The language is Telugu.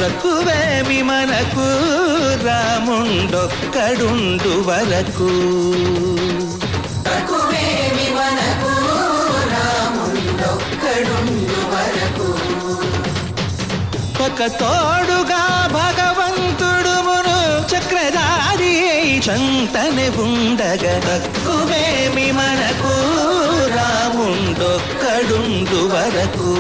తక్కువేమి మనకు రాముండొక్కడుండు వరకు. తక్కువేమి మనకు రాముండొక్కడుండు వరకు. ఒక తోడుగా భగవంతుడు మును చక్రధారి చంతనే ఉండగా తక్కువేమి మనకు రాముండొక్కడుండు వరకు.